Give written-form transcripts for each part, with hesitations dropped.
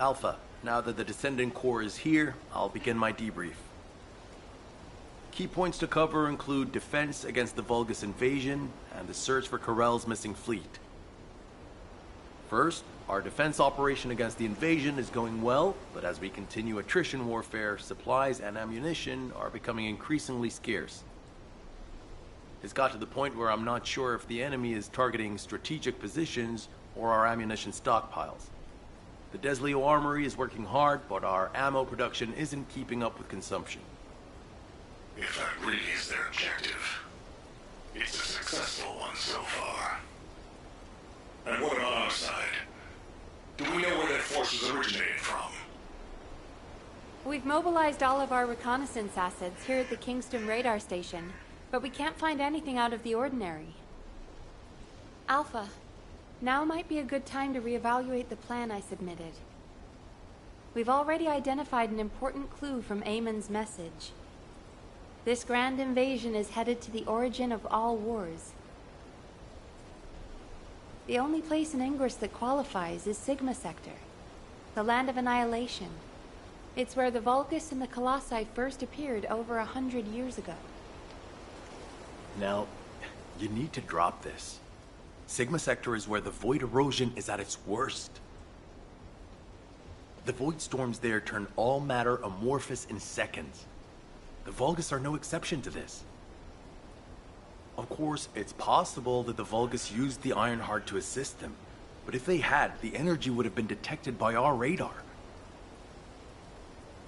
Alpha, now that the Descendant Core is here, I'll begin my debrief. Key points to cover include defense against the Vulgus invasion and the search for Corell's missing fleet. First, our defense operation against the invasion is going well, but as we continue attrition warfare, supplies and ammunition are becoming increasingly scarce. It's got to the point where I'm not sure if the enemy is targeting strategic positions or our ammunition stockpiles. The Desleo Armory is working hard, but our ammo production isn't keeping up with consumption. If that really is their objective, it's a successful one so far. And what about our side? Do we know where that force was originated from? We've mobilized all of our reconnaissance assets here at the Kingston radar station, but we can't find anything out of the ordinary. Alpha, now might be a good time to reevaluate the plan I submitted. We've already identified an important clue from Amon's message. This grand invasion is headed to the origin of all wars. The only place in Ingress that qualifies is Sigma Sector, the land of annihilation. It's where the Vulgus and the Colossi first appeared over 100 years ago. Now, you need to drop this. Sigma Sector is where the void erosion is at its worst. The void storms there turn all matter amorphous in seconds. The Vulgus are no exception to this. Of course, it's possible that the Vulgus used the Ironheart to assist them, but if they had, the energy would have been detected by our radar.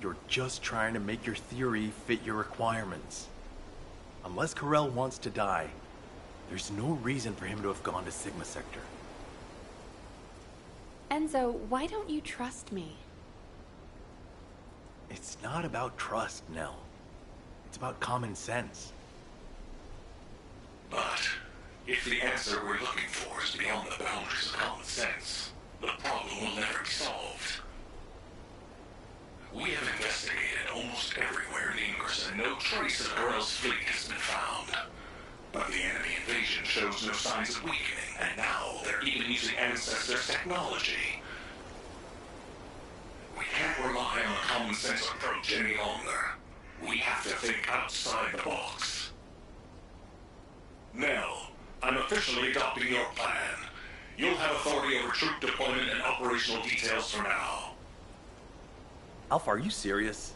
You're just trying to make your theory fit your requirements. Unless Corell wants to die, there's no reason for him to have gone to Sigma Sector. Enzo, why don't you trust me? It's not about trust, Nell. It's about common sense. But if the answer we're looking for is beyond the boundaries of common sense, the problem will never be solved. We have investigated almost everywhere in Ingress, and no trace of Corell's fleet has been found. But the enemy invasion shows no signs of weakening, and now they're even using Ancestors' technology. We can't rely on a common sense approach any longer. We have to think outside the box. Nell, I'm officially adopting your plan. You'll have authority over troop deployment and operational details for now. Alpha, are you serious?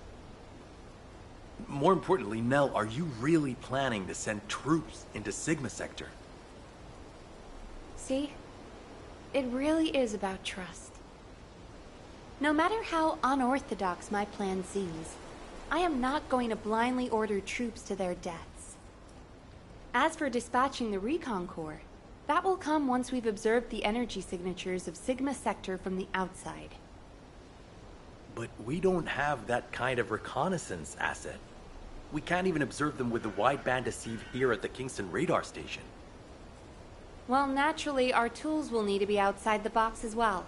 More importantly, Nell, are you really planning to send troops into Sigma Sector? See? It really is about trust. No matter how unorthodox my plan seems, I am not going to blindly order troops to their deaths. As for dispatching the Recon Corps, that will come once we've observed the energy signatures of Sigma Sector from the outside. But we don't have that kind of reconnaissance asset. We can't even observe them with the wideband deceive here at the Kingston radar station. Well, naturally, our tools will need to be outside the box as well.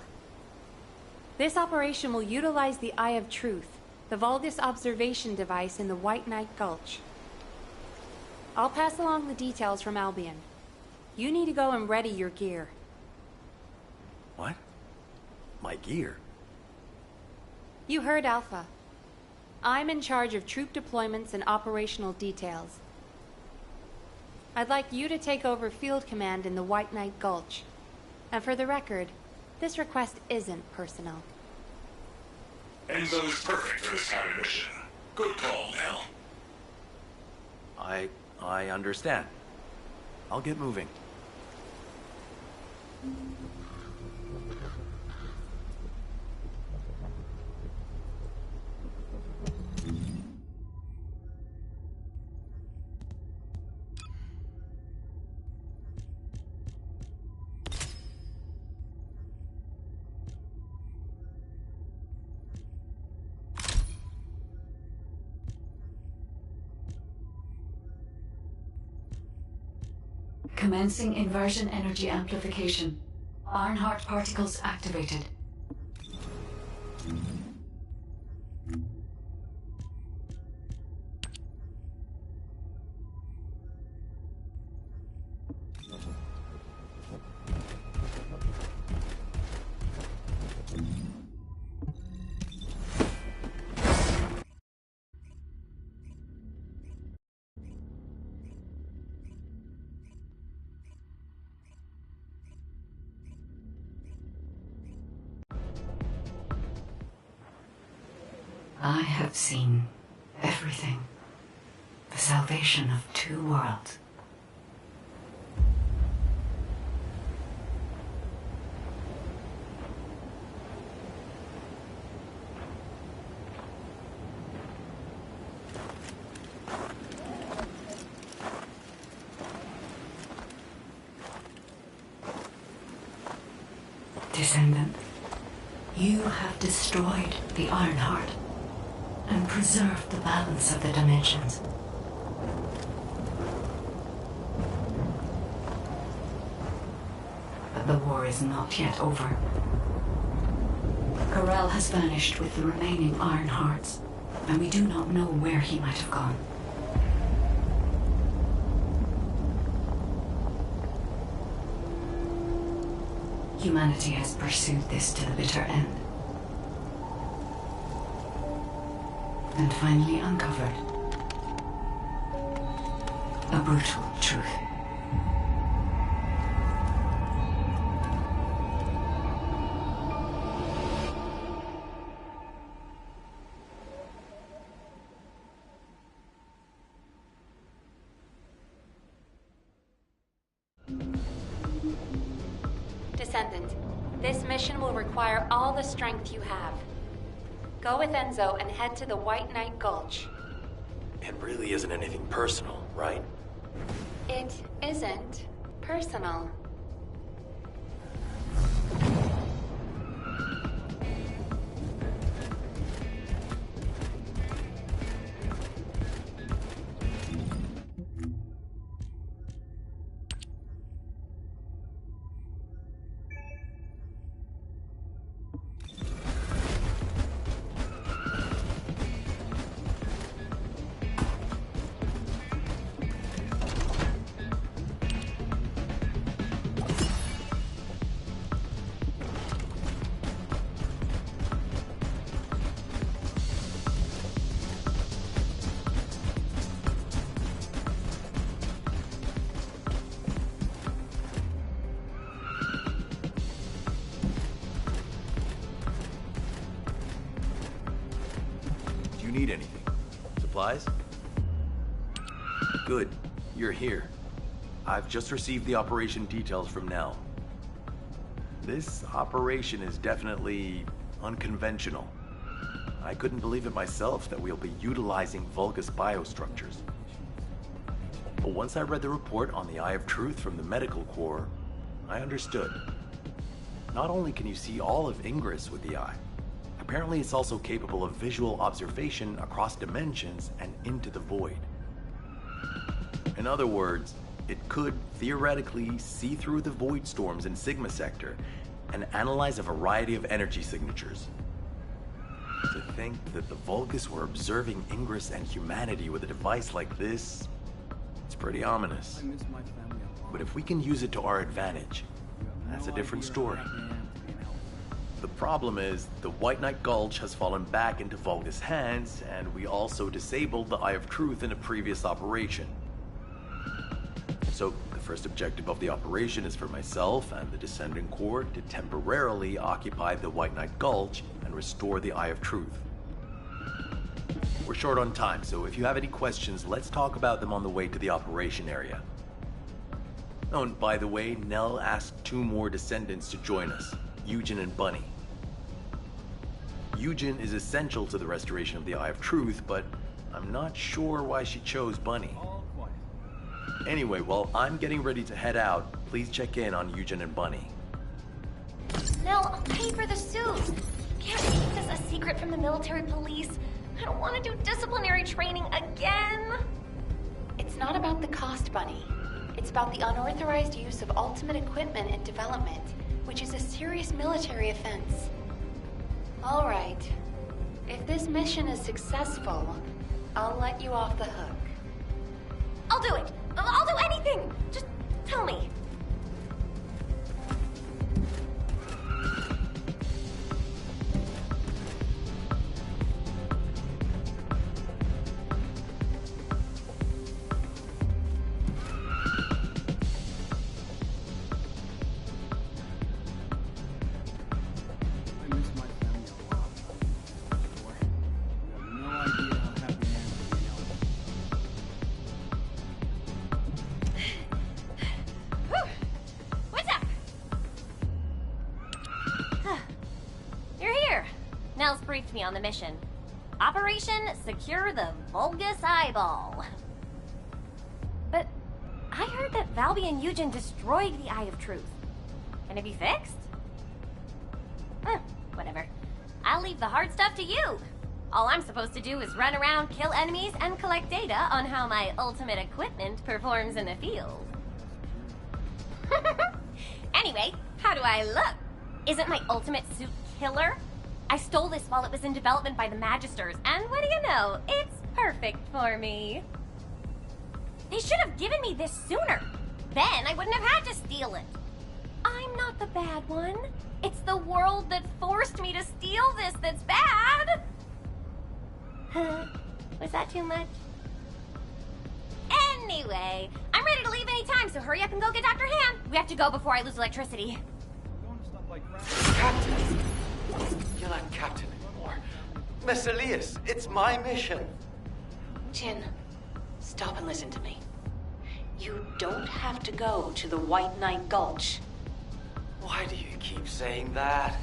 This operation will utilize the Eye of Truth, the Vulgus observation device in the White Knight Gulch. I'll pass along the details from Albion. You need to go and ready your gear. What? My gear? You heard Alpha. I'm in charge of troop deployments and operational details. I'd like you to take over field command in the White Knight Gulch. And for the record, this request isn't personal. Enzo is perfect for this kind of mission. Good call, Nell. I understand. I'll get moving. Commencing inversion energy amplification. Ironheart particles activated. I have seen everything. The salvation of two worlds. Descendant, you have destroyed the Ironheart and preserved the balance of the dimensions. But the war is not yet over. Corel has vanished with the remaining Ironhearts, and we do not know where he might have gone. Humanity has pursued this to the bitter end. And finally uncovered a brutal truth. Descendant, this mission will require all the strength you have. Go with Enzo and head to the White Knight Gulch. It really isn't anything personal, right? It isn't personal. Do you need anything? Supplies? Good. You're here. I've just received the operation details from Nell. This operation is definitely unconventional. I couldn't believe it myself that we'll be utilizing Vulgus biostructures. But once I read the report on the Eye of Truth from the Medical Corps, I understood. Not only can you see all of Ingress with the eye, apparently it's also capable of visual observation across dimensions and into the void. In other words, it could theoretically see through the void storms in Sigma Sector and analyze a variety of energy signatures. To think that the Vulgus were observing Ingress and humanity with a device like this, it's pretty ominous. But if we can use it to our advantage, that's a different story. The problem is, the White Knight Gulch has fallen back into Vulgus hands, and we also disabled the Eye of Truth in a previous operation. So, the first objective of the operation is for myself and the Descendant Corps to temporarily occupy the White Knight Gulch and restore the Eye of Truth. We're short on time, so if you have any questions, let's talk about them on the way to the operation area. Oh, and by the way, Nell asked 2 more Descendants to join us, Eugen and Bunny. Eugen is essential to the restoration of the Eye of Truth, but I'm not sure why she chose Bunny. Anyway, while I'm getting ready to head out, please check in on Eugen and Bunny. Nell, I'll pay for the suit. Can't keep this a secret from the military police. I don't want to do disciplinary training again. It's not about the cost, Bunny. It's about the unauthorized use of ultimate equipment in development, which is a serious military offense. All right. If this mission is successful, I'll let you off the hook. I'll do it. I'll do anything. Just tell me. briefed me on the mission. Operation Secure the Vulgus Eyeball. But I heard that Valby and Eugen destroyed the Eye of Truth. Can it be fixed? Whatever. I'll leave the hard stuff to you. All I'm supposed to do is run around, kill enemies, and collect data on how my ultimate equipment performs in the field. Anyway, how do I look? Isn't my ultimate suit killer? I stole this while it was in development by the Magisters, and what do you know? It's perfect for me. They should have given me this sooner. Then I wouldn't have had to steal it. I'm not the bad one. It's the world that forced me to steal this that's bad. Was that too much? Anyway, I'm ready to leave any time, so hurry up and go get Dr. Han. We have to go before I lose electricity. Captain! You're not Captain anymore. Miss Elias, it's my mission. Jin, stop and listen to me. You don't have to go to the White Knight Gulch. Why do you keep saying that?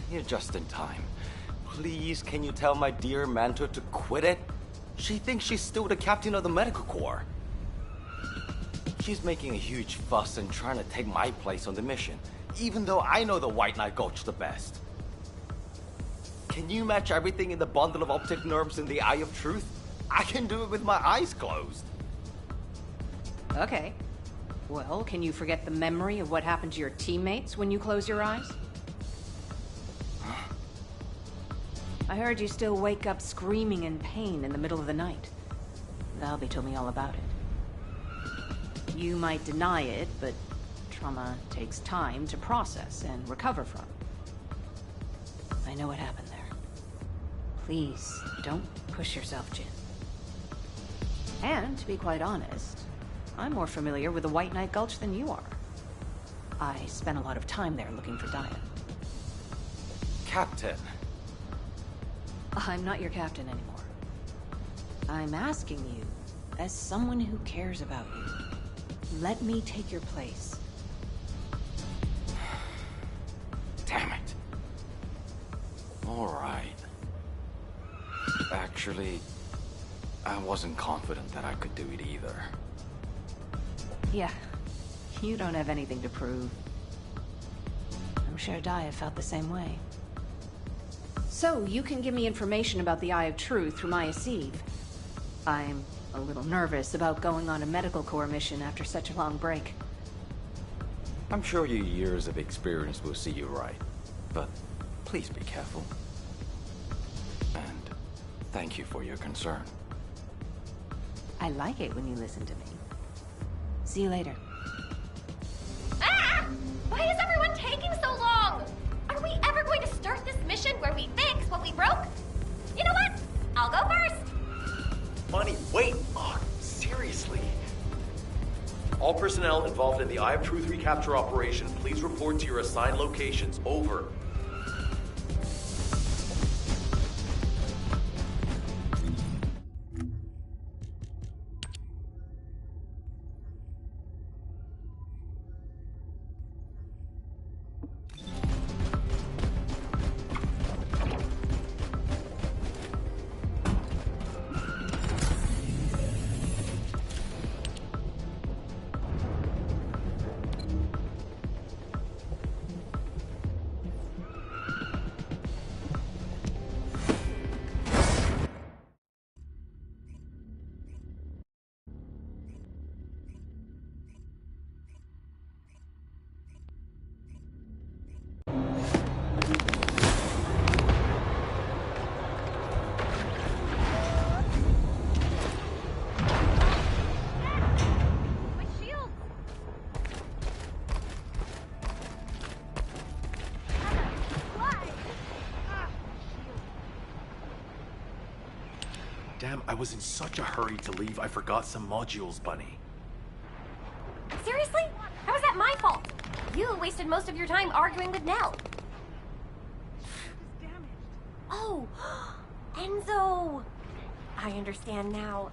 You're just in time. Please, can you tell my dear Mantua to quit it? She thinks she's still the captain of the medical corps. She's making a huge fuss and trying to take my place on the mission, even though I know the White Knight Gulch the best. Can you match everything in the bundle of optic nerves in the Eye of Truth? I can do it with my eyes closed. Okay. Well, can you forget the memory of what happened to your teammates when you close your eyes? I heard you still wake up screaming in pain in the middle of the night. Valby told me all about it. You might deny it, but trauma takes time to process and recover from. I know what happened there. Please, don't push yourself, Jin. And, to be quite honest, I'm more familiar with the White Knight Gulch than you are. I spent a lot of time there looking for Diane. Captain. I'm not your captain anymore. I'm asking you, as someone who cares about you, let me take your place. Damn it. All right. Actually, I wasn't confident that I could do it either. Yeah, you don't have anything to prove. I'm sure Dia felt the same way. So, you can give me information about the Eye of Truth through Maya Sieve. I'm a little nervous about going on a medical corps mission after such a long break. I'm sure your years of experience will see you right, but please be careful. And thank you for your concern. I like it when you listen to me. See you later. Ah! Why is everyone taking so long? Are we ever going to start this mission where we fix what we broke? You know what? I'll go first. Bunny, wait! Oh, seriously? All personnel involved in the Eye of Truth recapture operation, please report to your assigned locations. Over. Damn, I was in such a hurry to leave, I forgot some modules, Bunny. Seriously? How is that my fault? You wasted most of your time arguing with Nell. Oh, Enzo! I understand now.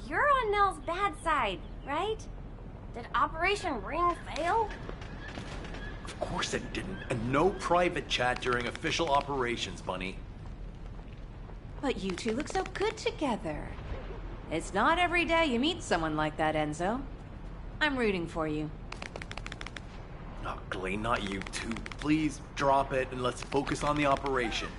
You're on Nell's bad side, right? Did Operation Ring fail? Of course it didn't. And no private chat during official operations, Bunny. But you two look so good together. It's not every day you meet someone like that, Enzo. I'm rooting for you. Oh, Glay, not you two. Please drop it and let's focus on the operation.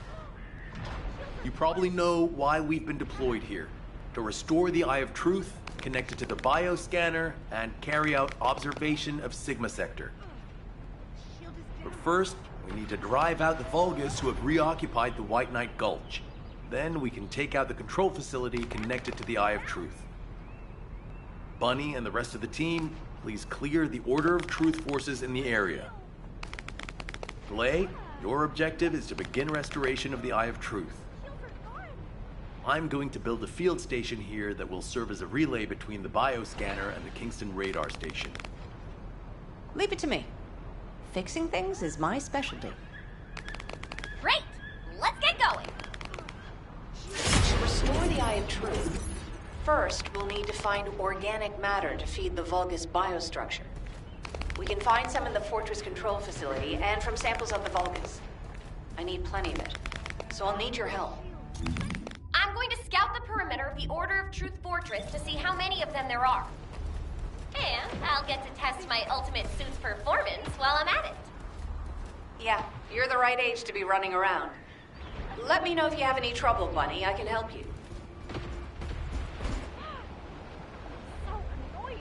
You probably know why we've been deployed here. To restore the Eye of Truth, connect it to the bioscanner, and carry out observation of Sigma Sector. But first, we need to drive out the Vulgus who have reoccupied the White Knight Gulch. Then we can take out the control facility connected to the Eye of Truth. Bunny and the rest of the team, please clear the Order of Truth forces in the area. Glay, your objective is to begin restoration of the Eye of Truth. I'm going to build a field station here that will serve as a relay between the bioscanner and the Kingston radar station. Leave it to me. Fixing things is my specialty. Great! Let's get going! To restore the Eye of Truth, first we'll need to find organic matter to feed the Vulgus biostructure. We can find some in the Fortress control facility and from samples of the Vulgus. I need plenty of it, so I'll need your help. I'm going to scout the perimeter of the Order of Truth Fortress to see how many of them there are. And I'll get to test my ultimate suit's performance while I'm at it. Yeah, you're the right age to be running around. Let me know if you have any trouble, Bunny. I can help you. So annoying.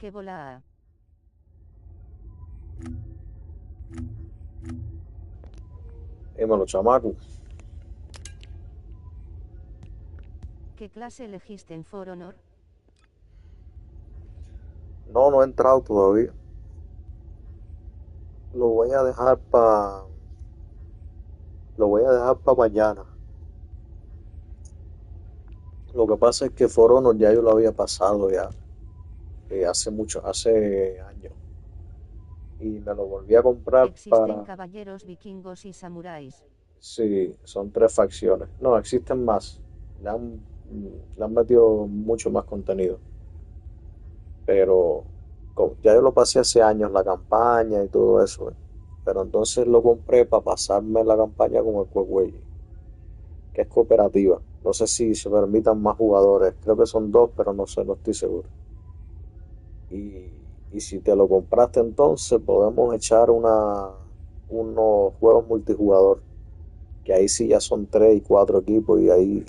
que bola. Dímelo, chamaco. ¿Qué clase elegiste en For Honor? No, no he entrado todavía. Lo voy a dejar para... Lo voy a dejar para mañana. Lo que pasa es que For Honor ya yo lo había pasado ya. Hace años. Y me lo volví a comprar Existen para... caballeros, vikingos y samuráis. Sí, son 3 facciones. No, existen más. Le han metido mucho más contenido. Pero ya yo lo pasé hace años, la campaña y todo eso. Pero entonces lo compré para pasarme la campaña con el Cuecuey, que es cooperativa. No sé si se permitan más jugadores. Creo que son 2, pero no sé, no estoy seguro. Y si te lo compraste entonces, podemos echar unos juegos multijugador. Que ahí sí ya son 3 y 4 equipos y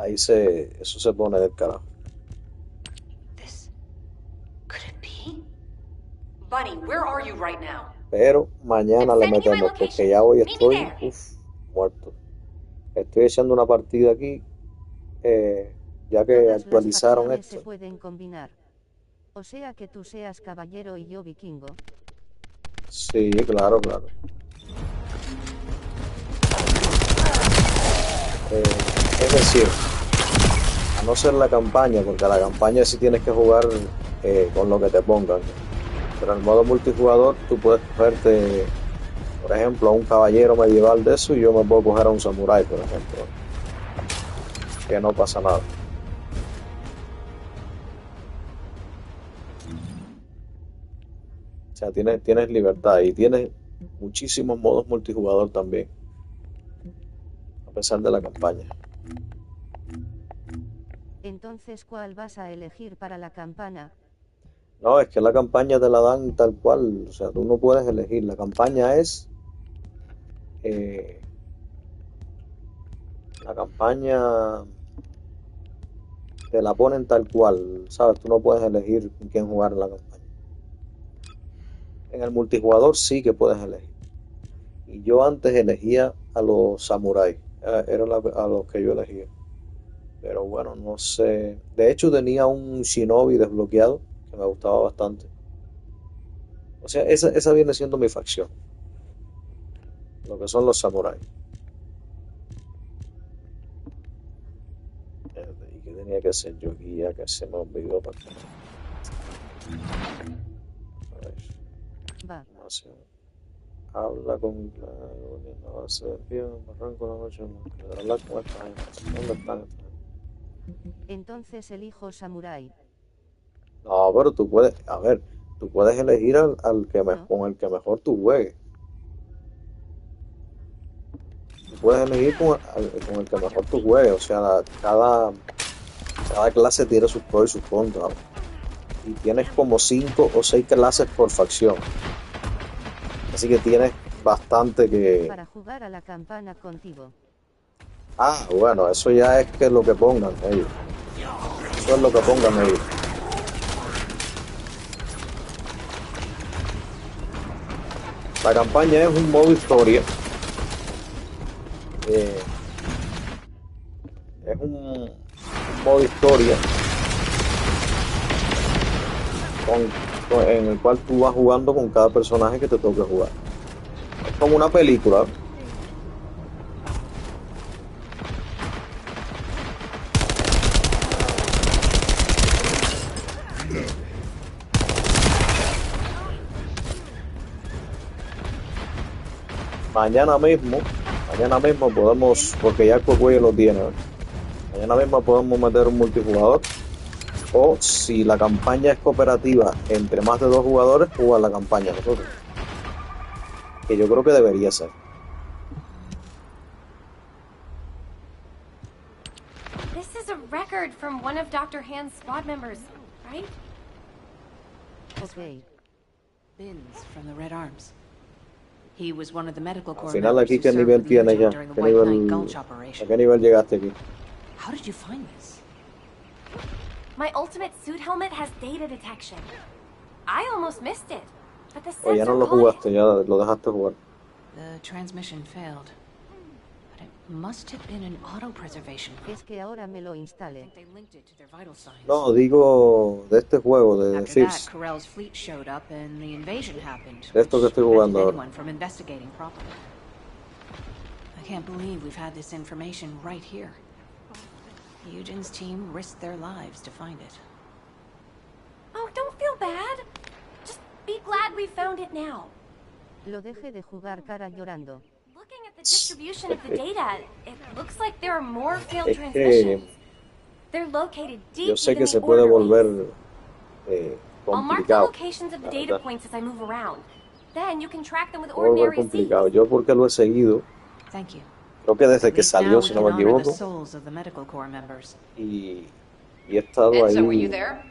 eso se pone del carajo. This could it be? Bunny, where are you right now? Pero mañana I'm le sending you my metemos porque location. ya hoy Meet me estoy, there. muerto. Estoy echando una partida aquí, ya que Todas las actualizaron facciones se esto. pueden combinar. O sea que tú seas caballero y yo vikingo. Sí, claro, claro. Es decir, a no ser la campaña, porque la campaña sí tienes que jugar con lo que te pongan. Pero en el modo multijugador tú puedes cogerte, por ejemplo, a un caballero medieval de eso y yo me puedo coger a un samurái, por ejemplo. Que no pasa nada. O sea, tienes libertad y tienes muchísimos modos multijugador también, a pesar de la campaña. Entonces, ¿cuál vas a elegir para la campana? No, es que la campaña te la dan tal cual, o sea, tú no puedes elegir. La campaña es... eh, la campaña te la ponen tal cual, ¿sabes? Tú no puedes elegir con quién jugar en la campaña. En el multijugador sí que puedes elegir. Y yo antes elegía a los samuráis, a los que yo elegía. Pero bueno, no sé. De hecho tenía un shinobi desbloqueado que me gustaba bastante. O sea, esa viene siendo mi facción, lo que son los samuráis. ¿Y qué tenía que hacer yo aquí ya que se me olvidó para acá? A ver, Va. no sé. Habla con la base de pie, barranco la noche, hablar con esta gente. ¿Dónde están esta gente? Entonces elijo samurái. No, pero tú puedes, a ver, tú puedes elegir ¿No? con el que mejor tú juegues. Tú puedes elegir con el que mejor tú juegues. O sea, cada clase tiene sus pros y sus contras. Y tienes como 5 o 6 clases por facción. Así que tienes bastante que... Para jugar a la campana contigo. Ah, bueno, eso ya es que lo que pongan ellos. Eso es lo que pongan ellos. La campaña es un modo historia. Es un modo historia en el cual tú vas jugando con cada personaje que te toque jugar. Es como una película. Mañana mismo podemos, porque ya el Cocuyo lo tiene, ¿no? Mañana mismo podemos meter un multijugador. O si la campaña es cooperativa entre más de 2 jugadores, jugar la campaña nosotros. Que yo creo que debería ser. This is a record from one of Dr. Hand's squad members, right? Ok. Bins from the Red Arms. He was one of the medical Al corps final members aquí who qué served nivel with the tienes Legion ya, during the White Knight Gulch a operation. qué nivel llegaste aquí. How did you find this? My ultimate suit helmet has data detection. I almost missed it, but the O ya no sensor lo caught it. jugaste, ya lo dejaste jugar. The transmission failed. But it must have been an auto-preservation loop. Es que ahora me lo I instale. think they linked it to their vital signs. No, digo de este juego, de After that, First. Corell's fleet showed up and the invasion happened, De esto que which estoy prevented jugando ahora. anyone from investigating properly. I can't believe we've had this information right here. Eugen's team risked their lives to find it. Oh, don't feel bad. Just be glad we found it now. Lo deje de jugar cara llorando. Looking at the distribution of the data, it looks like there are more failed Es que transmissions. They're located deep yo sé within que se the puede order base. volver I'll mark the complicado. locations of the La data verdad, points as I move around. Then you can track them with puede volver ordinary complicado. seeds. Yo porque lo he seguido, Thank you. creo que desde At que least now salió, we si can no me honor the equivoco, souls of the medical corps members. y he estado Enzo, were you ahí, there?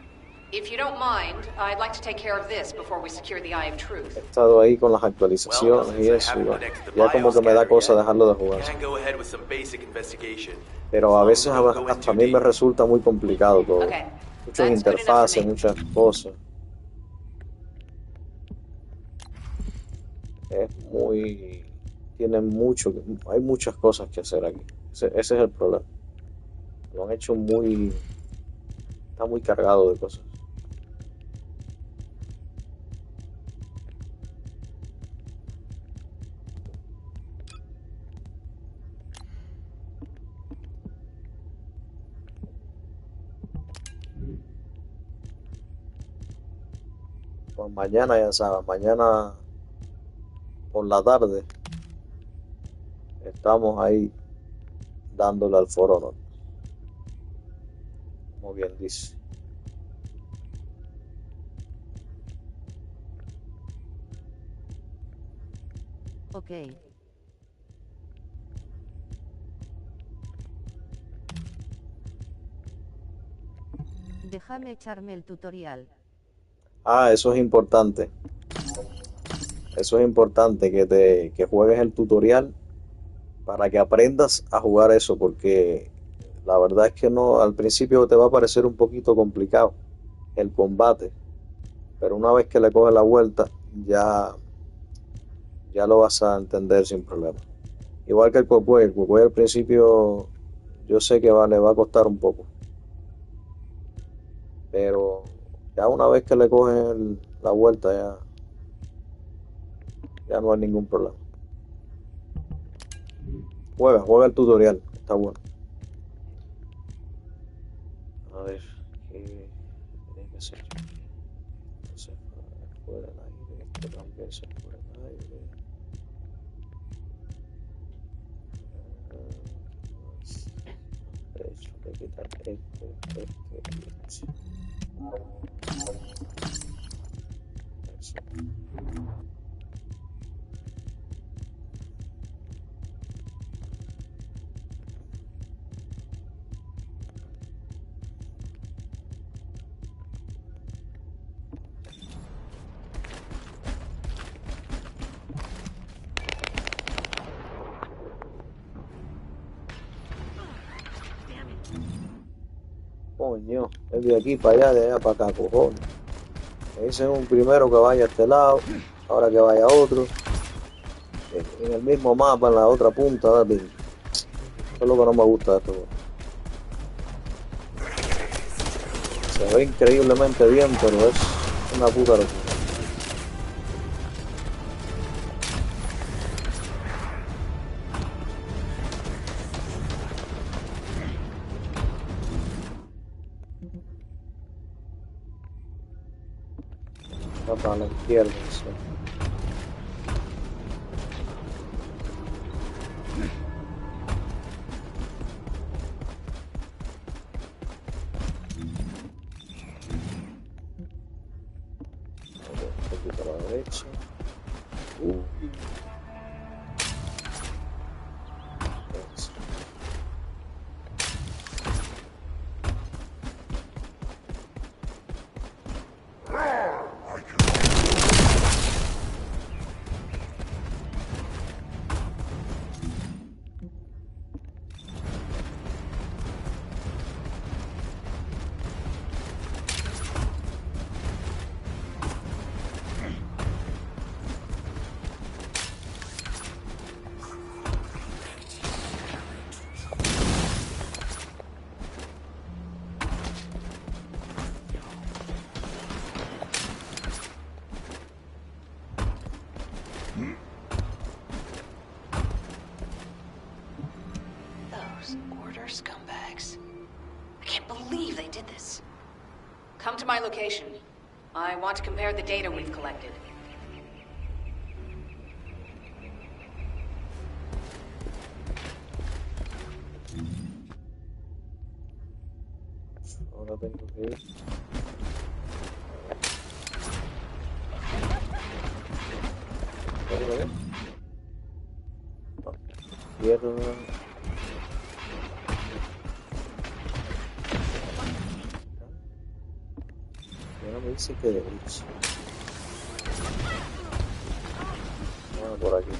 If you don't mind, I'd like to take care of this before we secure the Eye of Truth. he estado ahí con las actualizaciones y eso, y bueno, ya como que me da cosa dejarlo de jugar. Can go ahead with some basic investigation. Pero a veces hasta a mí me resulta muy complicado todo. Okay, Muchas that's good enough for interfaces, me. muchas cosas. Es muy... Tiene mucho... Hay muchas cosas que hacer aquí. Ese es el problema. Lo han hecho muy... Está muy cargado de cosas. Pues mañana ya sabes, mañana por la tarde estamos ahí dándole al foro, ¿no? Como bien dice. Ok. Déjame echarme el tutorial. Ah, eso es importante. Eso es importante, que juegues el tutorial para que aprendas a jugar eso, porque la verdad es que no, al principio te va a parecer un poquito complicado el combate, pero una vez que le coges la vuelta, ya lo vas a entender sin problema. Igual que el Cuecué al principio yo sé que le va a costar un poco, pero ya una vez que le coges la vuelta ya no hay ningún problema. Juega el tutorial, está bueno. A ver, ¿qué tiene que ser? Entonces, fuera del aire, esto también se fuera del aire. Eso, hay que quitar este y este. Eso. Coño, es de aquí para allá, de allá para acá, cojones. Me dicen un primero que vaya a este lado, ahora que vaya a otro. En el mismo mapa, en la otra punta, ¿verdad? Eso es lo que no me gusta de este juego. Se ve increíblemente bien, pero es una puta locura. Está para la izquierda, sí. Un poquito a la derecha. Eso. can't believe they did this. Come to my location. I want to compare the data we've collected. Ahora tengo que ir. ¿Puedo ver? No. Izquierda. Y ahora me dice que derecha. Ah, por aquí.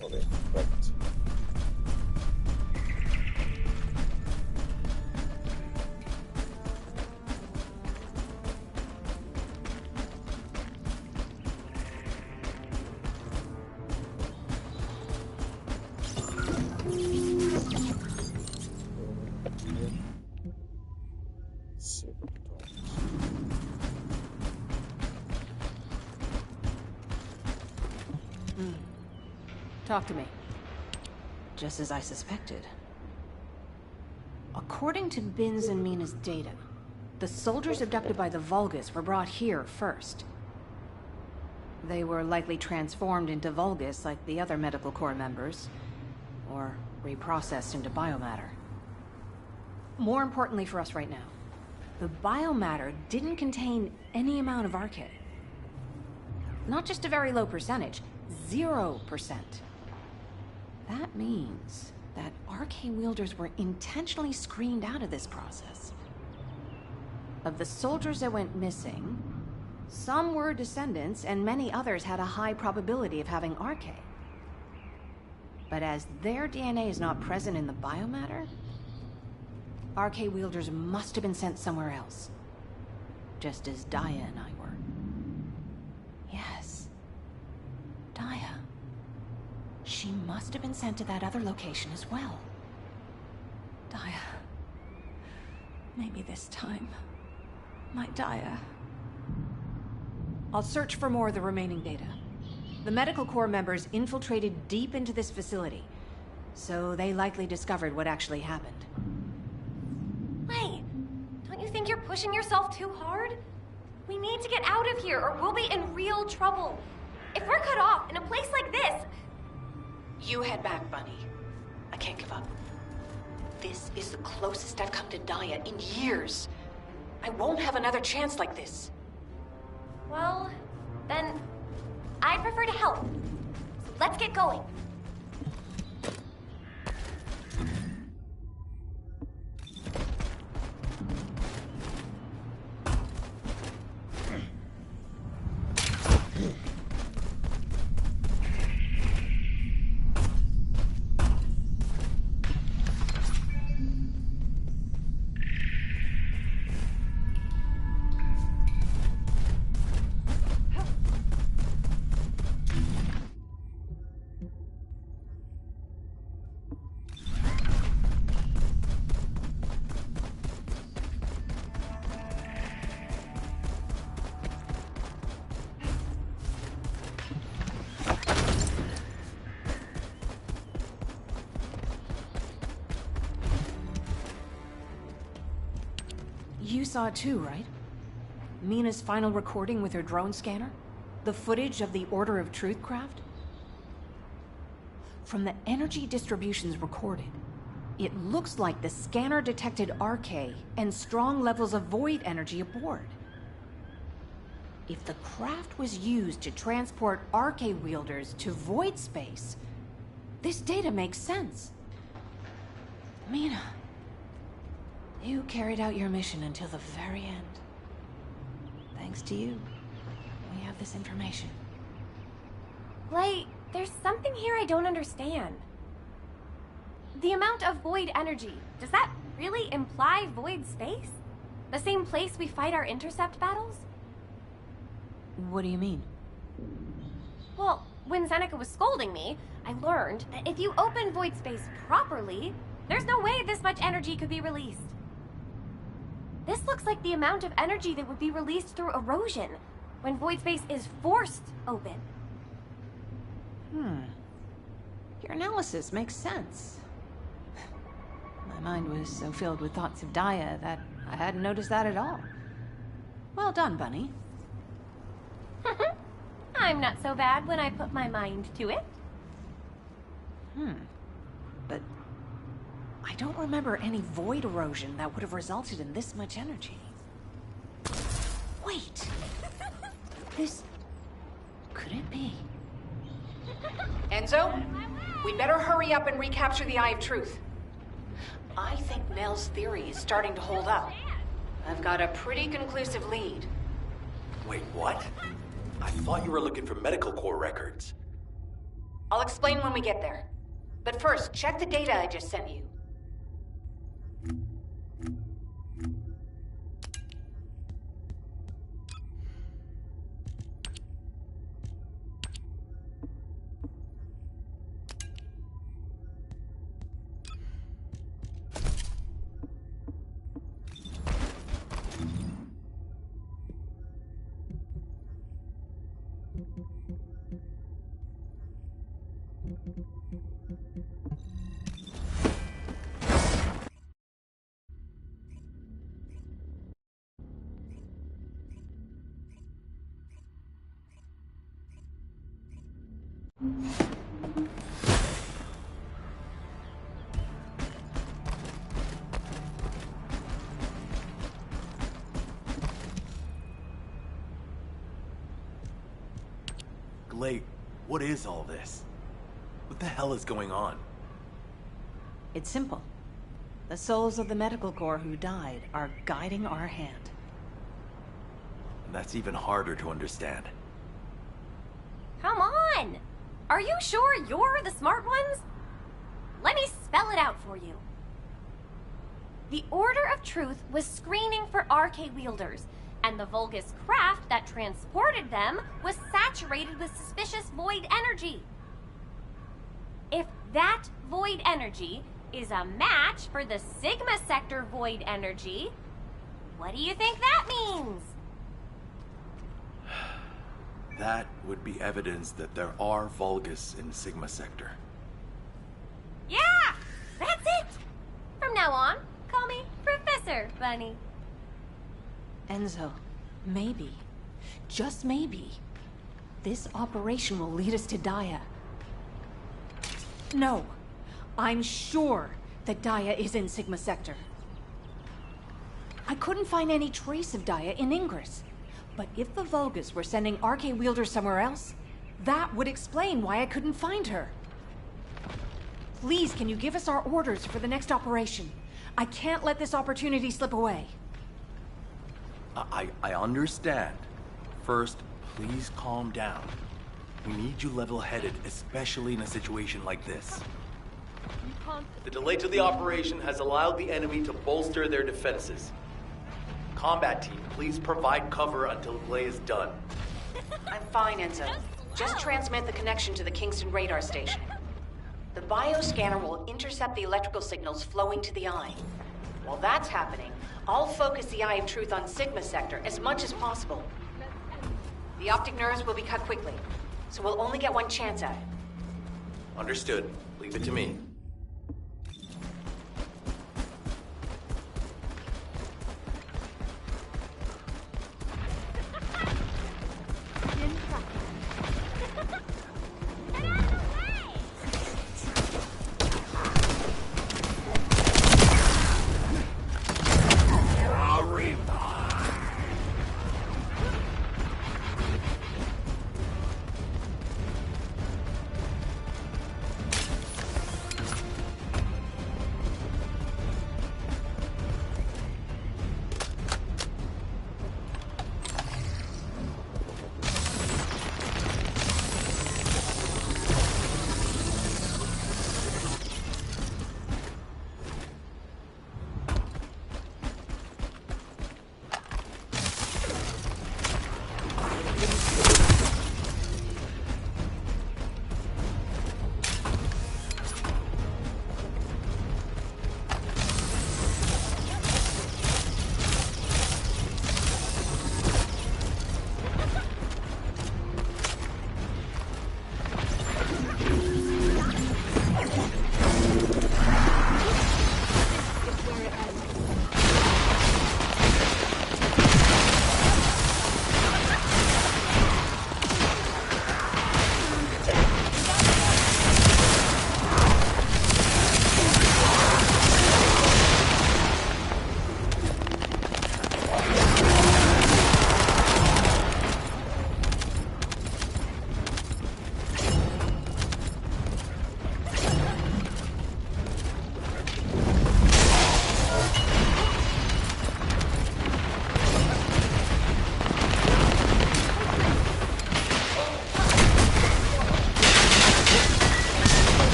Ok, perfecto. Sí, Talk to me. Just as I suspected. According to Bin's and Mina's data, the soldiers abducted by the Vulgus were brought here first. They were likely transformed into Vulgus like the other Medical Corps members, or reprocessed into biomatter. More importantly for us right now, the biomatter didn't contain any amount of RK. Not just a very low percentage, 0%. That means that RK wielders were intentionally screened out of this process. Of the soldiers that went missing, some were descendants and many others had a high probability of having RK. But as their DNA is not present in the biomatter, RK wielders must have been sent somewhere else. Just as Daya and I were. Yes. Daya. She must have been sent to that other location as well. Daya. Maybe this time. My Daya. I'll search for more of the remaining data. The Medical Corps members infiltrated deep into this facility, so they likely discovered what actually happened. Wait, don't you think you're pushing yourself too hard? We need to get out of here or we'll be in real trouble. If we're cut off in a place like this... You head back, Bunny. I can't give up. This is the closest I've come to Daya in years. I won't have another chance like this. Well, then I'd prefer to help. So let's get going. You saw it too, right? Mina's final recording with her drone scanner? The footage of the Order of Truth craft? From the energy distributions recorded, it looks like the scanner detected RK and strong levels of void energy aboard. If the craft was used to transport RK wielders to void space, this data makes sense. Mina, you carried out your mission until the very end. Thanks to you, we have this information. Like, there's something here I don't understand. The amount of void energy, does that really imply void space? The same place we fight our intercept battles? What do you mean? Well, when Seneca was scolding me, I learned that if you open void space properly, there's no way this much energy could be released. This looks like the amount of energy that would be released through erosion when void space is forced open. Your analysis makes sense. My mind was so filled with thoughts of Daya that I hadn't noticed that at all. Well done, Bunny. I'm not so bad when I put my mind to it. But I don't remember any void erosion that would have resulted in this much energy. Wait! This... could it be? Enzo, we better hurry up and recapture the Eye of Truth. I think Mel's theory is starting to hold up. I've got a pretty conclusive lead. Wait, what? I thought you were looking for medical core records. I'll explain when we get there. But first, check the data I just sent you. Glade, what is all this? What the hell is going on? It's simple. The souls of the medical corps who died are guiding our hand. And that's even harder to understand. Come on! Are you sure you're the smart ones? Let me spell it out for you. The Order of Truth was screening for RK wielders, and the Vulgus craft that transported them was saturated with suspicious void energy. If that void energy is a match for the Sigma Sector void energy, what do you think that means? That would be evidence that there are Vulgus in Sigma Sector. Yeah! That's it! From now on, call me Professor Bunny. Enzo, maybe, just maybe, this operation will lead us to Daya. No, I'm sure that Daya is in Sigma Sector. I couldn't find any trace of Daya in Ingress. But if the Vulgus were sending RK wielders somewhere else, that would explain why I couldn't find her. Please, can you give us our orders for the next operation? I can't let this opportunity slip away. I understand. First, please calm down. We need you level-headed, especially in a situation like this. The delay to the operation has allowed the enemy to bolster their defenses. Combat team, please provide cover until play is done. I'm fine, Enzo. Just transmit the connection to the Kingston radar station. The bioscanner will intercept the electrical signals flowing to the eye. While that's happening, I'll focus the Eye of Truth on Sigma Sector as much as possible. The optic nerves will be cut quickly, so we'll only get one chance at it. Understood. Leave it to me.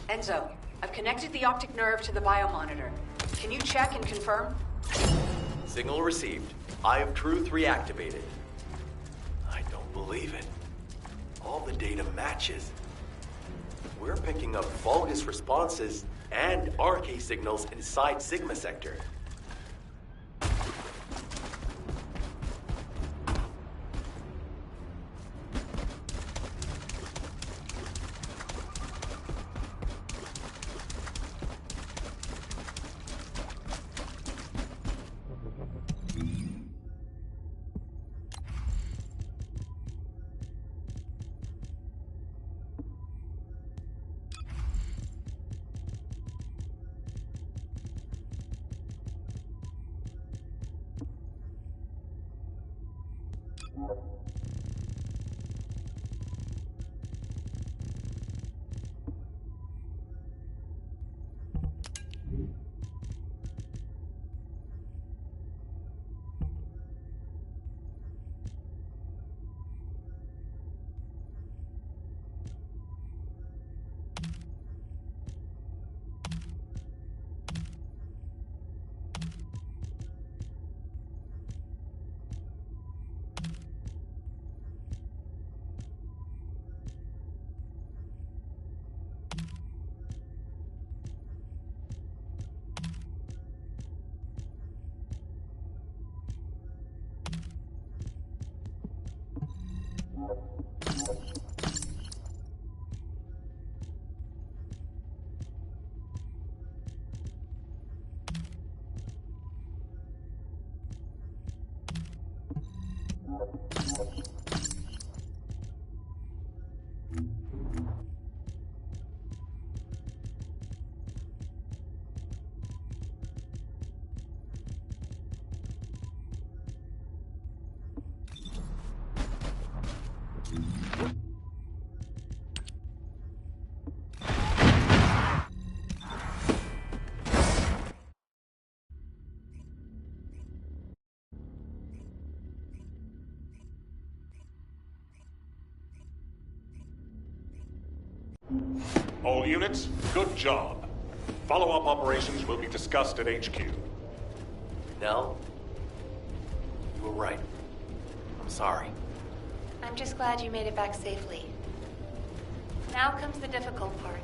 Enzo, I've connected the optic nerve to the biomonitor. Can you check and confirm? Signal received. Eye of Truth reactivated. I don't believe it. All the data matches. We're picking up Vulgus responses and RK signals inside Sigma Sector. All units, good job. Follow-up operations will be discussed at HQ. Nell, you were right. I'm sorry. I'm just glad you made it back safely. Now comes the difficult part.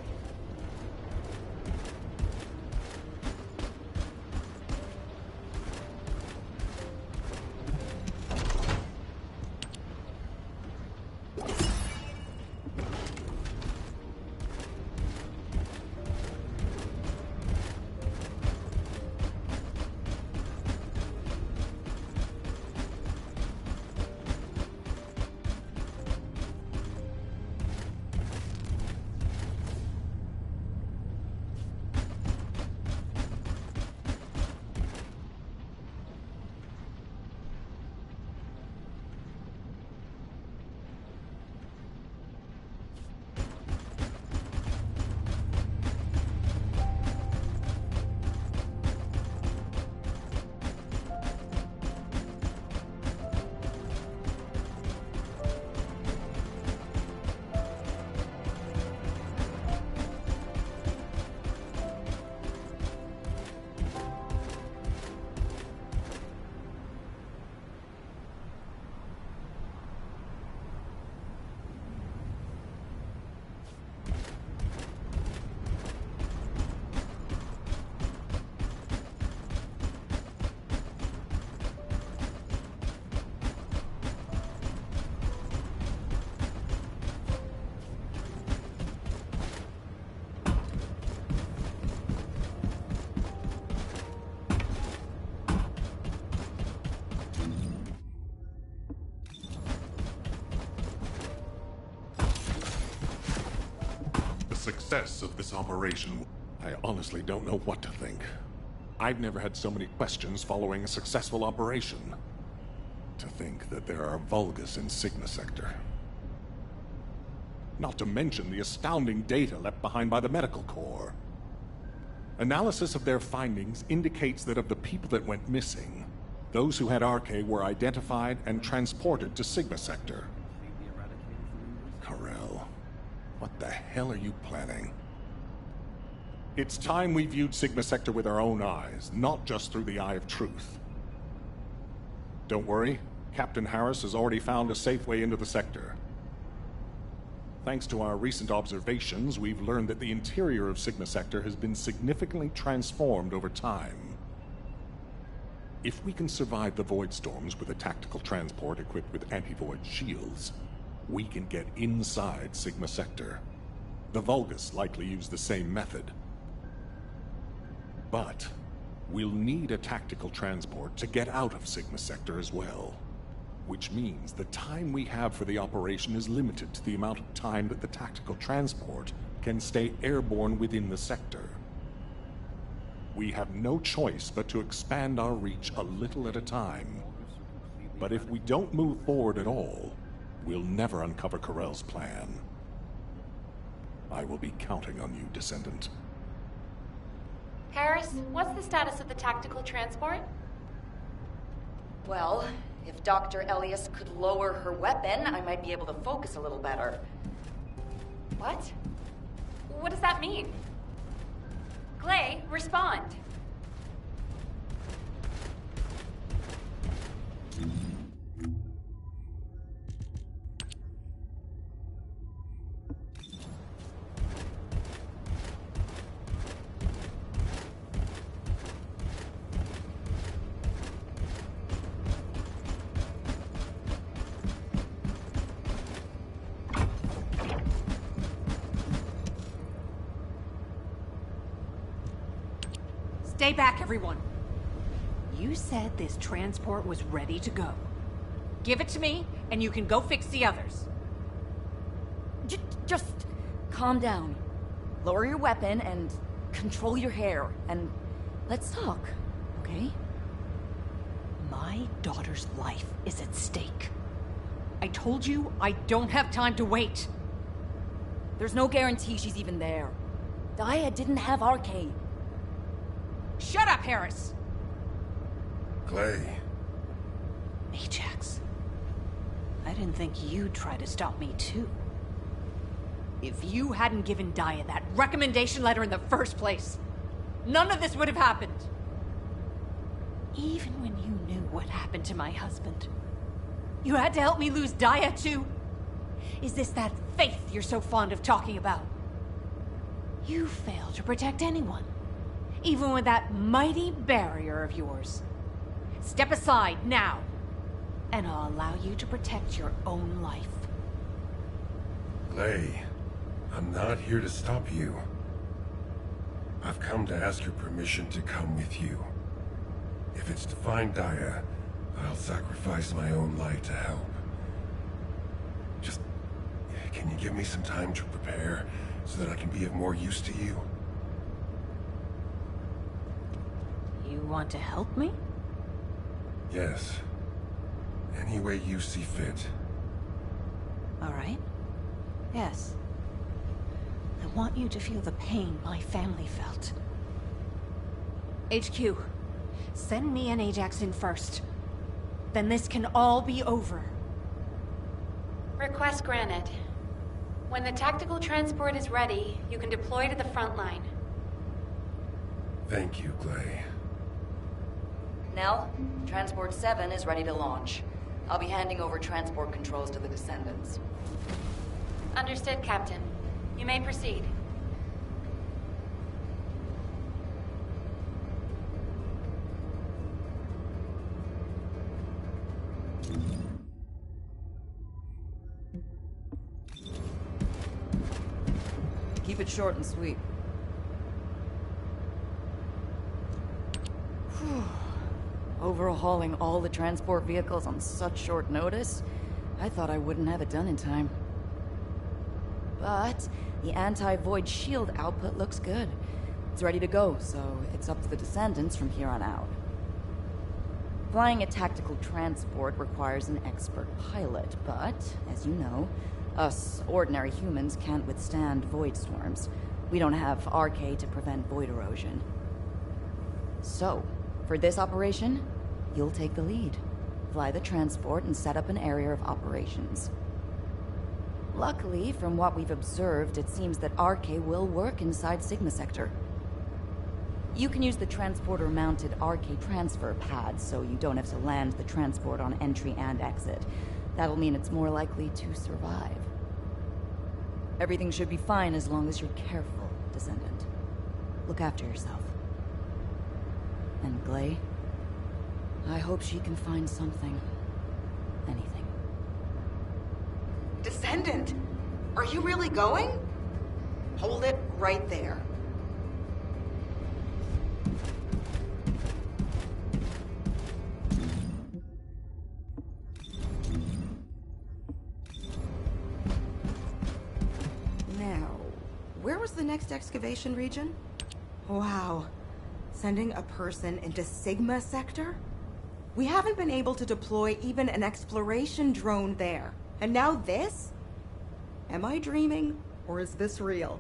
Success of this operation, I honestly don't know what to think. I've never had so many questions following a successful operation. To think that there are Vulgus in Sigma Sector. Not to mention the astounding data left behind by the Medical Corps. Analysis of their findings indicates that of the people that went missing, those who had RK were identified and transported to Sigma Sector. Carell. What the hell are you planning? It's time we viewed Sigma Sector with our own eyes, not just through the eye of truth. Don't worry, Captain Harris has already found a safe way into the sector. Thanks to our recent observations, we've learned that the interior of Sigma Sector has been significantly transformed over time. If we can survive the void storms with a tactical transport equipped with anti-void shields, we can get inside Sigma Sector. The Vulgus likely use the same method. But we'll need a tactical transport to get out of Sigma Sector as well. Which means the time we have for the operation is limited to the amount of time that the tactical transport can stay airborne within the sector. We have no choice but to expand our reach a little at a time. But if we don't move forward at all, we'll never uncover Corell's plan. I will be counting on you, Descendant. Harris, what's the status of the tactical transport? Well, if Dr. Elias could lower her weapon, I might be able to focus a little better. What? What does that mean? Clay, respond. Stay back, everyone. You said this transport was ready to go. Give it to me, and you can go fix the others. Just calm down. Lower your weapon and control your hair, and let's talk, okay? My daughter's life is at stake. I told you I don't have time to wait. There's no guarantee she's even there. Dia didn't have arcade. Shut up, Harris! Clay. Ajax. I didn't think you'd try to stop me, too. If you hadn't given Dia that recommendation letter in the first place, none of this would have happened. Even when you knew what happened to my husband, you had to help me lose Dia, too? Is this that faith you're so fond of talking about? You fail to protect anyone, even with that mighty barrier of yours. Step aside now, and I'll allow you to protect your own life. Clay, I'm not here to stop you. I've come to ask your permission to come with you. If it's to find Dia, I'll sacrifice my own life to help. Just, can you give me some time to prepare so that I can be of more use to you? You want to help me? Yes. Any way you see fit. All right. Yes. I want you to feel the pain my family felt. HQ, send me and Ajax in first. Then this can all be over. Request granted. When the tactical transport is ready, you can deploy to the front line. Thank you, Clay. Nell, Transport 7 is ready to launch. I'll be handing over transport controls to the Descendants. Understood, Captain. You may proceed. Keep it short and sweet. Overhauling all the transport vehicles on such short notice? I thought I wouldn't have it done in time. But the anti-void shield output looks good. It's ready to go, so it's up to the Descendants from here on out. Flying a tactical transport requires an expert pilot, but, as you know, us ordinary humans can't withstand void storms. We don't have RK to prevent void erosion. So, for this operation, you'll take the lead. Fly the transport and set up an area of operations. Luckily, from what we've observed, it seems that RK will work inside Sigma Sector. You can use the transporter-mounted RK transfer pad, so you don't have to land the transport on entry and exit. That'll mean it's more likely to survive. Everything should be fine as long as you're careful, Descendant. Look after yourself. And Glay, I hope she can find something. Anything. Descendant! Are you really going? Hold it right there. Now, where was the next excavation region? Wow. Sending a person into Sigma Sector? We haven't been able to deploy even an exploration drone there. And now this? Am I dreaming, or is this real?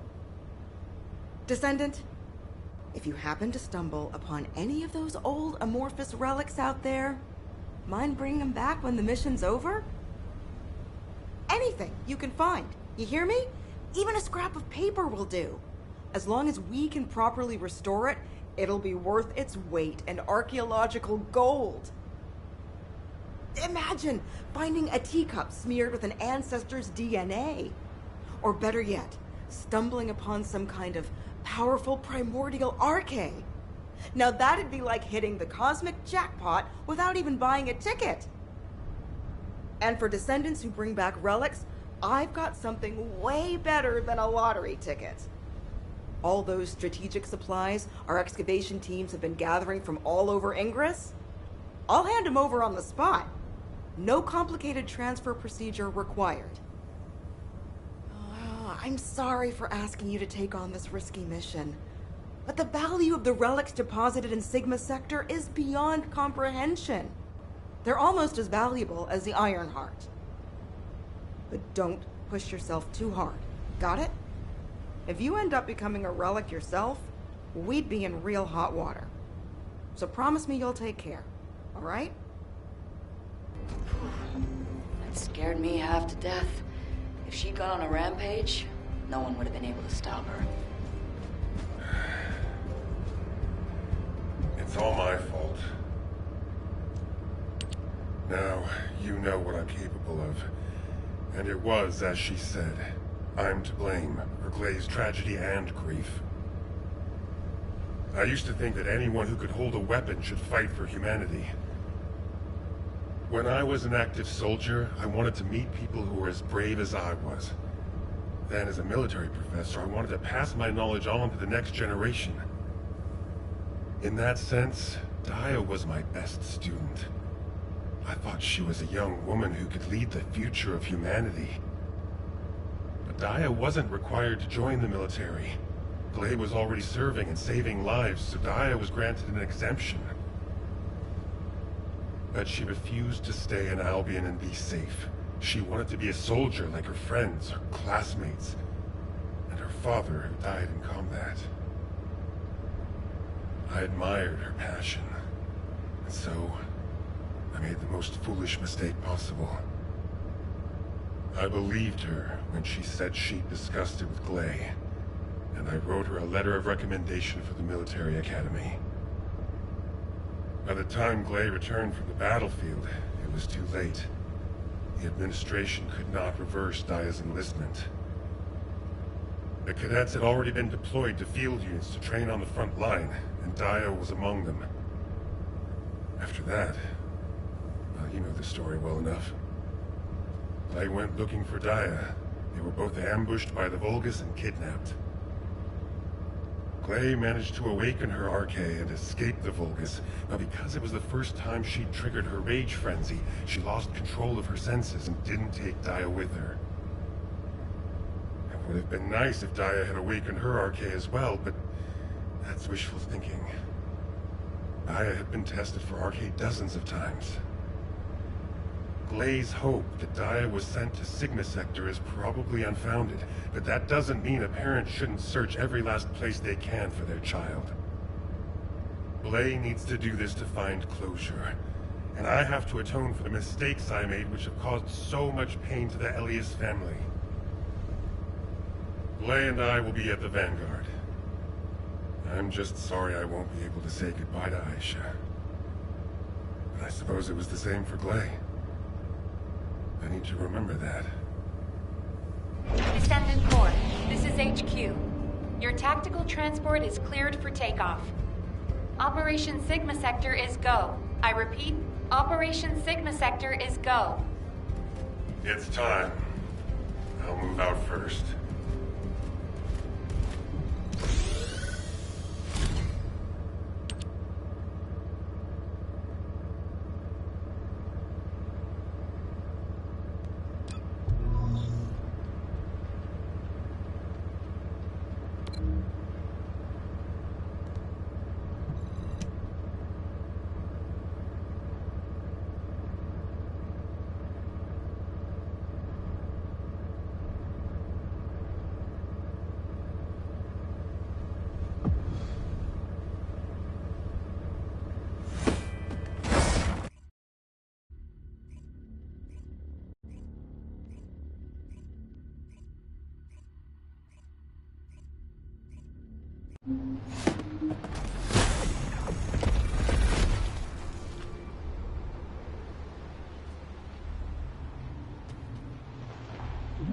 Descendant, if you happen to stumble upon any of those old amorphous relics out there, mind bringing them back when the mission's over? Anything you can find, you hear me? Even a scrap of paper will do. As long as we can properly restore it, it'll be worth its weight in archaeological gold. Imagine finding a teacup smeared with an ancestor's DNA. Or better yet, stumbling upon some kind of powerful primordial RK. Now that'd be like hitting the cosmic jackpot without even buying a ticket. And for descendants who bring back relics, I've got something way better than a lottery ticket. All those strategic supplies our excavation teams have been gathering from all over Ingress, I'll hand them over on the spot. No complicated transfer procedure required. I'm sorry for asking you to take on this risky mission, but the value of the relics deposited in Sigma Sector is beyond comprehension. They're almost as valuable as the Iron Heart. But don't push yourself too hard. Got it? If you end up becoming a relic yourself, we'd be in real hot water. So promise me you'll take care, all right? That scared me half to death. If she'd gone on a rampage, no one would have been able to stop her. It's all my fault. Now, you know what I'm capable of. And it was, as she said, I'm to blame for Glay's tragedy and grief. I used to think that anyone who could hold a weapon should fight for humanity. When I was an active soldier, I wanted to meet people who were as brave as I was. Then as a military professor, I wanted to pass my knowledge on to the next generation. In that sense, Daya was my best student. I thought she was a young woman who could lead the future of humanity. But Daya wasn't required to join the military. Glay was already serving and saving lives, so Daya was granted an exemption. But she refused to stay in Albion and be safe. She wanted to be a soldier like her friends, her classmates, and her father who died in combat. I admired her passion, and so I made the most foolish mistake possible. I believed her when she said she'd discussed it with Glay, and I wrote her a letter of recommendation for the military academy. By the time Glay returned from the battlefield, it was too late. The administration could not reverse Daya's enlistment. The cadets had already been deployed to field units to train on the front line, and Daya was among them. After that, well, you know the story well enough. Glay went looking for Daya. They were both ambushed by the Vulgus and kidnapped. Glay managed to awaken her RK and escape the Vulgus, but because it was the first time she'd triggered her rage frenzy, she lost control of her senses and didn't take Daya with her. It would have been nice if Daya had awakened her RK as well, but that's wishful thinking. Daya had been tested for RK dozens of times. Glay's hope that Daya was sent to Sigma Sector is probably unfounded, but that doesn't mean a parent shouldn't search every last place they can for their child. Glay needs to do this to find closure, and I have to atone for the mistakes I made which have caused so much pain to the Elias family. Glay and I will be at the Vanguard. I'm just sorry I won't be able to say goodbye to Aisha. But I suppose it was the same for Glay. I need to remember that. Descendant Corps, this is HQ. Your tactical transport is cleared for takeoff. Operation Sigma Sector is go. I repeat, Operation Sigma Sector is go. It's time. I'll move out first.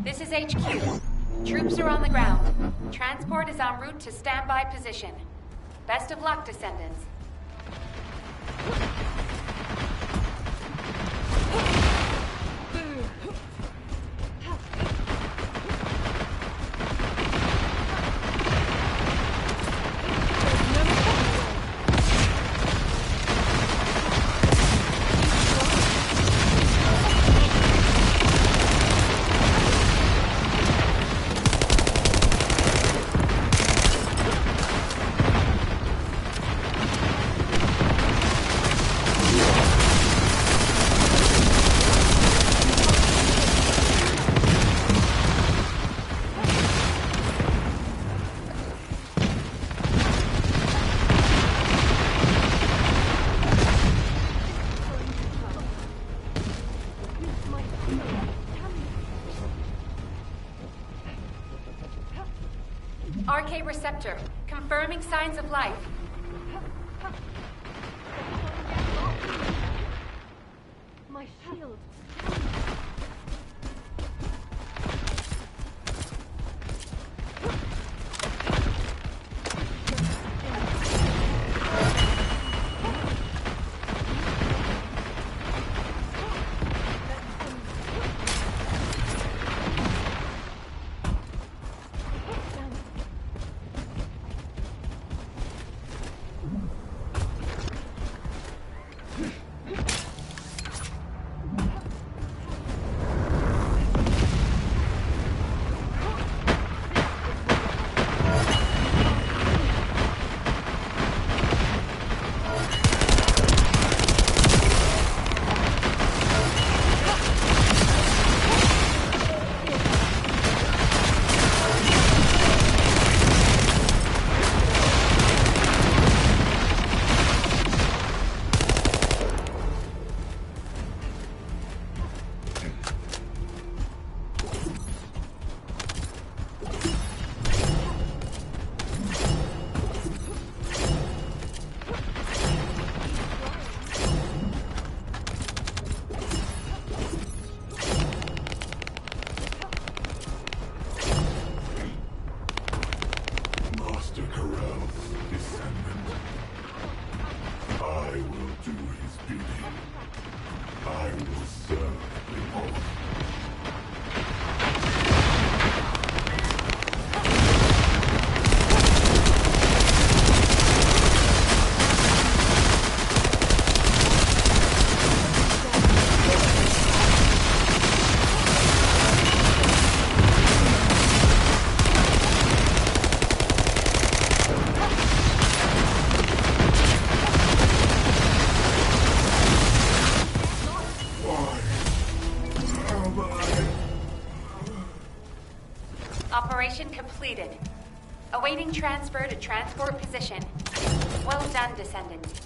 This is HQ. Troops are on the ground. Transport is en route to standby position. Best of luck, Descendants. RK receptor, confirming signs of life. My shield. Operation completed. Awaiting transfer to transport position. Well done, Descendants.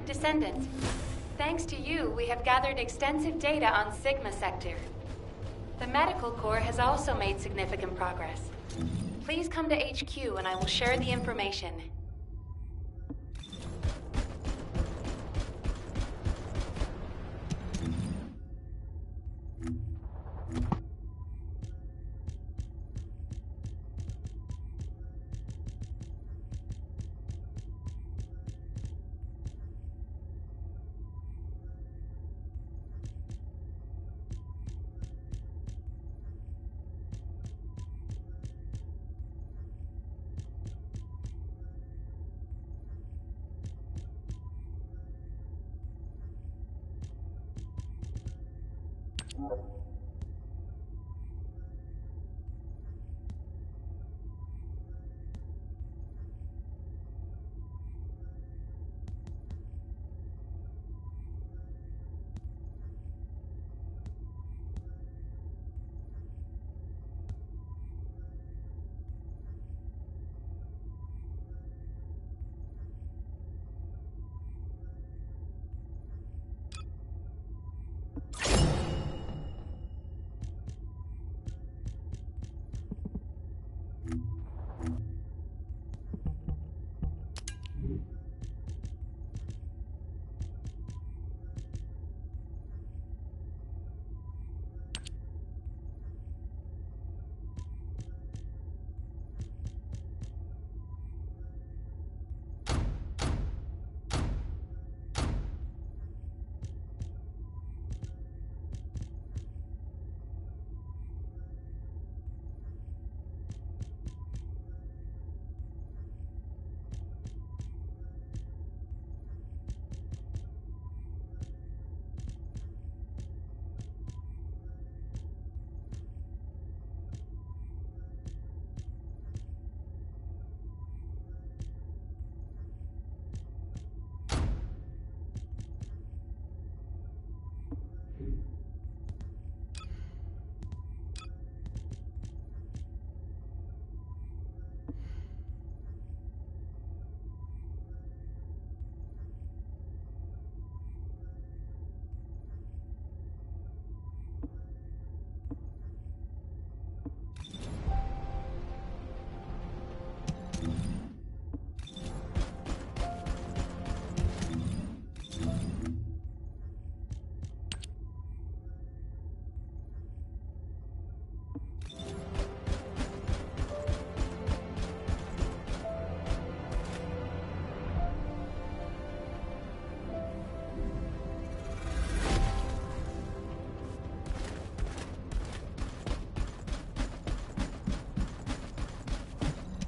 Descendant, thanks to you, we have gathered extensive data on Sigma Sector. The Medical Corps has also made significant progress. Please come to HQ and I will share the information.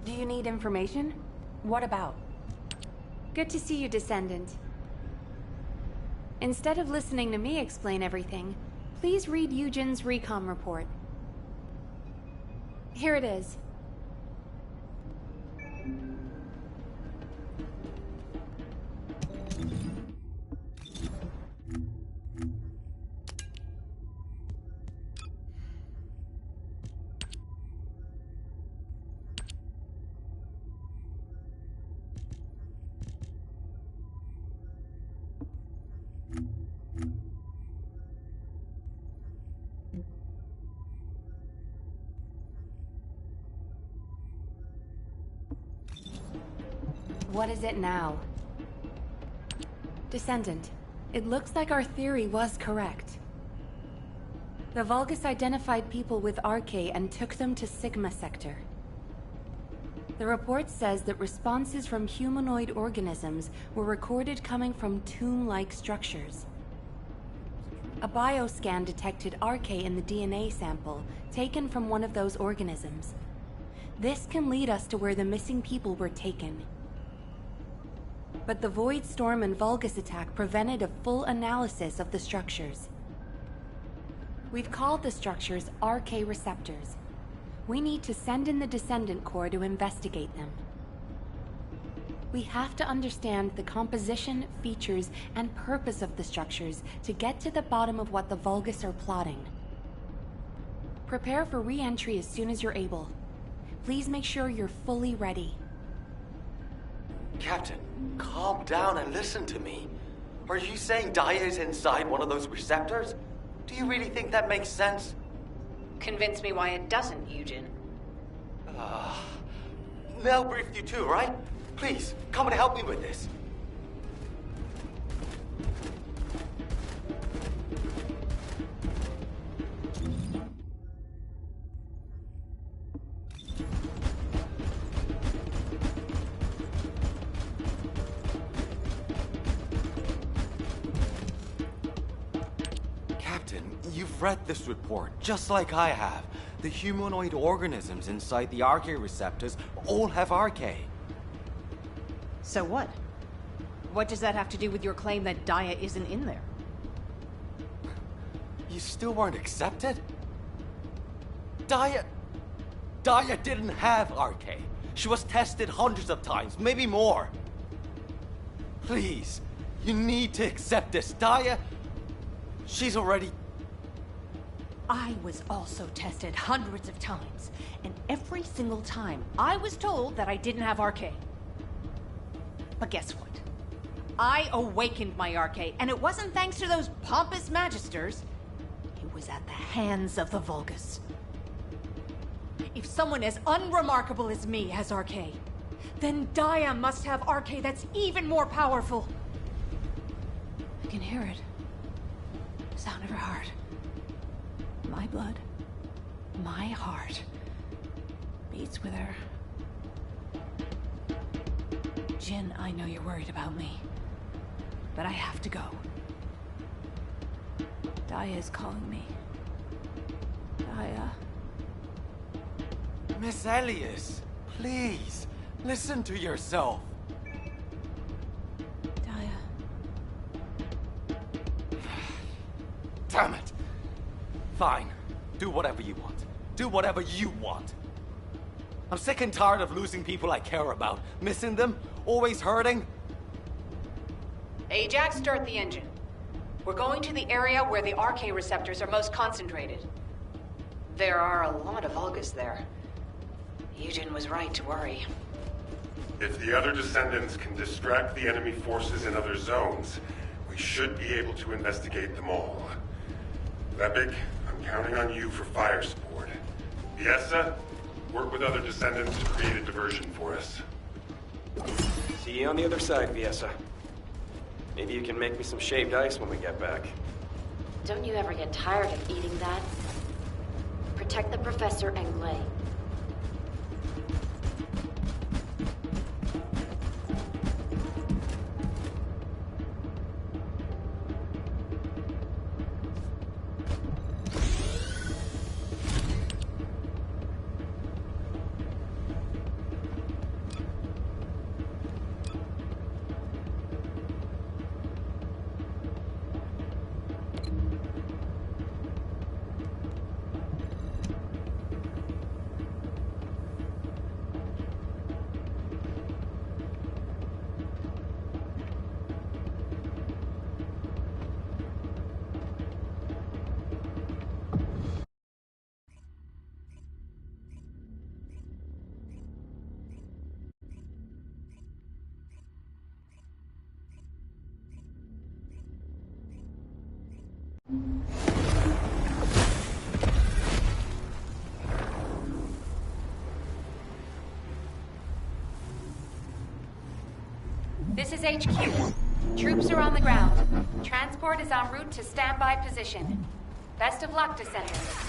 Do you need information? What about? Good to see you, Descendant. Instead of listening to me explain everything, please read Eugen's recon report. Here it is. What is it now? Descendant, it looks like our theory was correct. The Vulgus identified people with RK and took them to Sigma Sector. The report says that responses from humanoid organisms were recorded coming from tomb-like structures. A bioscan detected RK in the DNA sample taken from one of those organisms. This can lead us to where the missing people were taken. But the Void Storm and Vulgus attack prevented a full analysis of the structures. We've called the structures RK receptors. We need to send in the Descendant Corps to investigate them. We have to understand the composition, features, and purpose of the structures to get to the bottom of what the Vulgus are plotting. Prepare for re-entry as soon as you're able. Please make sure you're fully ready. Captain, calm down and listen to me. Are you saying Daya is inside one of those receptors? Do you really think that makes sense? Convince me why it doesn't, Eugen. Mel briefed you too, right? Please, come and help me with this. Captain, you've read this report, just like I have. The humanoid organisms inside the RK receptors all have RK. So what? What does that have to do with your claim that Daya isn't in there? You still weren't accepted? Daya didn't have RK. She was tested hundreds of times, maybe more. Please, you need to accept this. Daya, she's already... I was also tested hundreds of times, and every single time I was told that I didn't have RK. But guess what? I awakened my RK, and it wasn't thanks to those pompous magisters. It was at the hands of the Vulgus. If someone as unremarkable as me has RK, then Daya must have RK that's even more powerful. I can hear it. The sound of her heart. My blood, my heart, beats with her. Jin, I know you're worried about me, but I have to go. Daya is calling me. Daya. Miss Elias, please, listen to yourself. Daya. Damn it. Fine. Do whatever you want. Do whatever you want. I'm sick and tired of losing people I care about. Missing them. Always hurting. Ajax, start the engine. We're going to the area where the RK receptors are most concentrated. There are a lot of Vulgus there. Eugen was right to worry. If the other Descendants can distract the enemy forces in other zones, we should be able to investigate them all. Lepik, I'm counting on you for fire support. Fiesta, work with other Descendants to create a diversion for us. See you on the other side, Fiesta. Maybe you can make me some shaved ice when we get back. Don't you ever get tired of eating that? Protect the Professor and Glay. This is HQ. Troops are on the ground. Transport is en route to standby position. Best of luck, Descendants.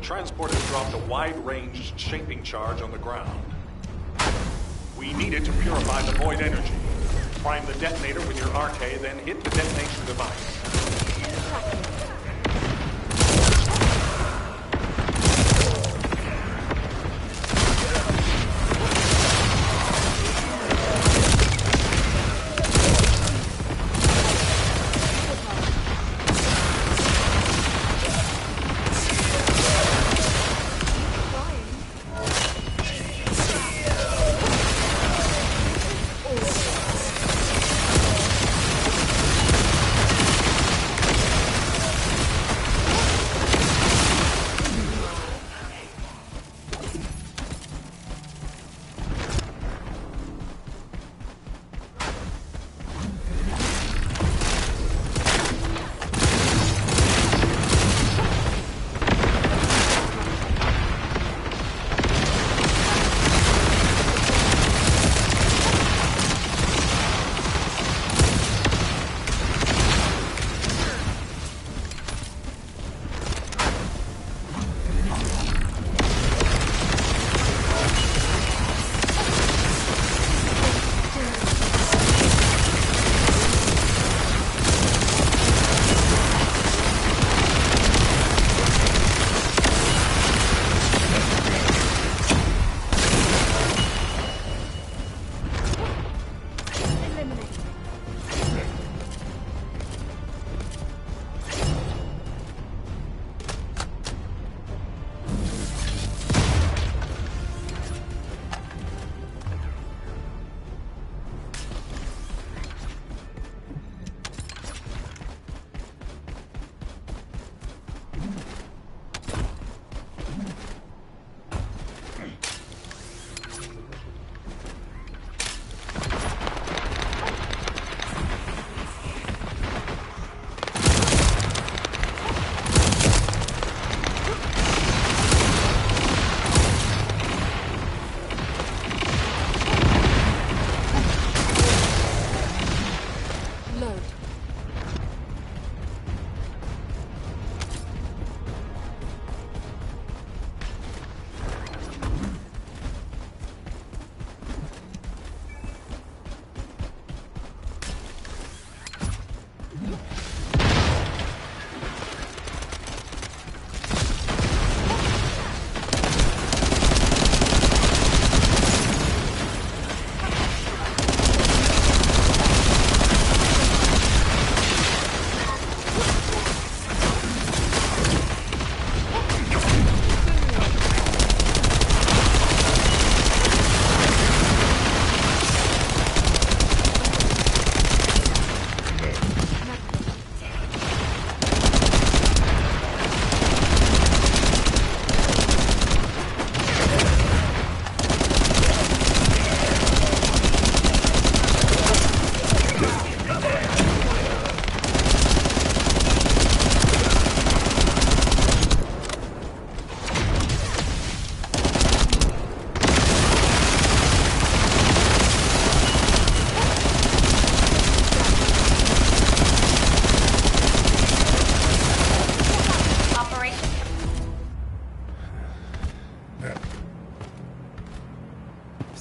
Transport has dropped a wide-ranged shaping charge on the ground. We need it to purify the void energy. Prime the detonator with your arcade, then hit the detonation device.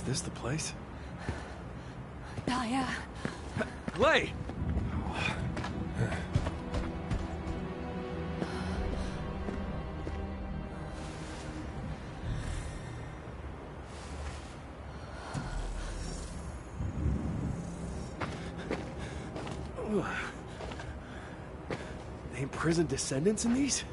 this the place? Daya. Lay! They imprison descendants in these?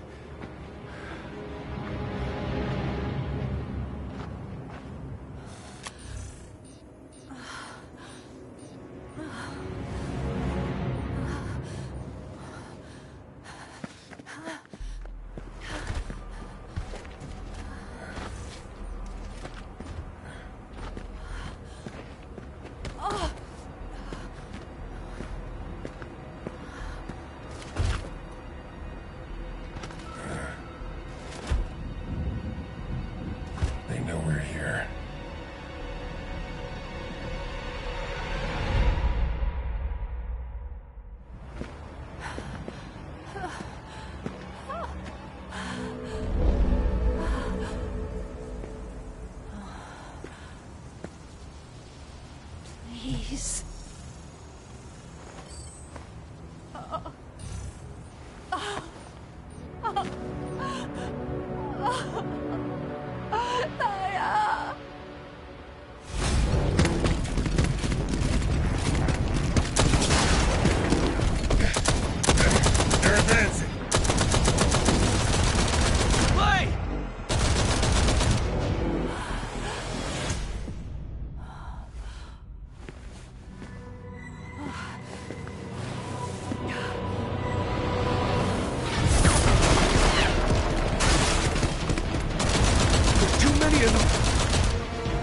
seeing them!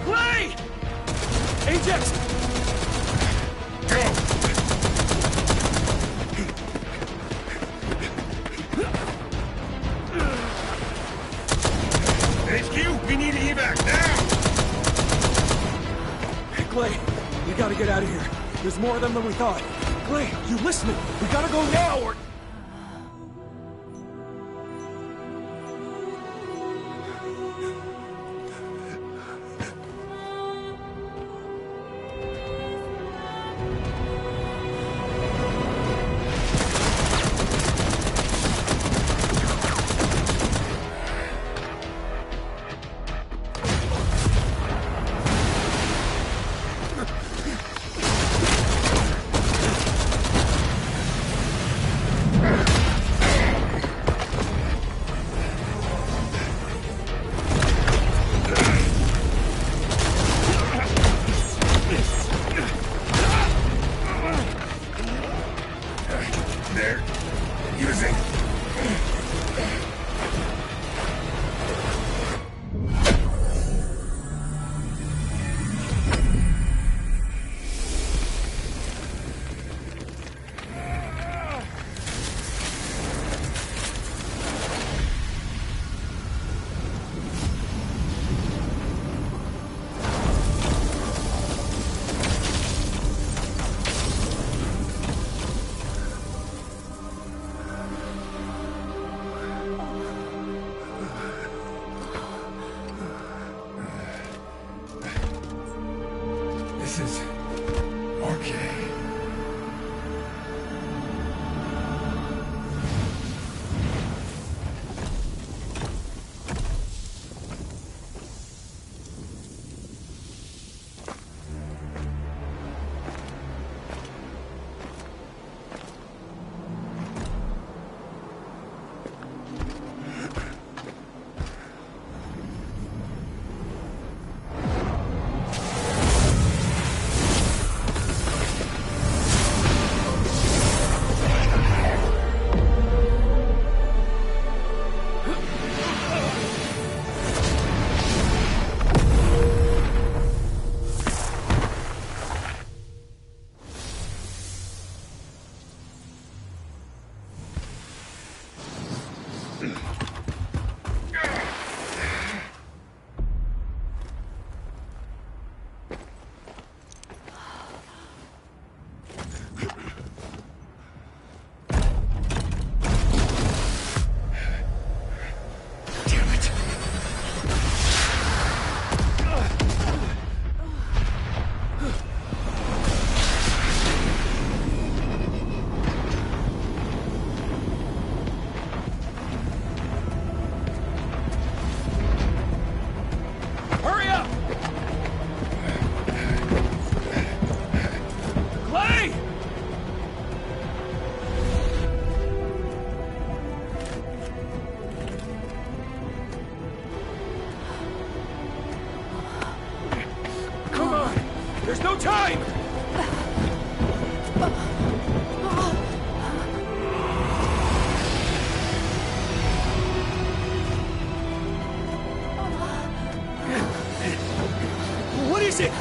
Clay! Ajax! Go! HQ, we need evac now! Hey, Clay, we gotta get out of here. There's more of them than we thought. Clay, you listening? We gotta go now or... They're using... This is... okay. Hurry up! Clay! Come on! There's no time! What is it?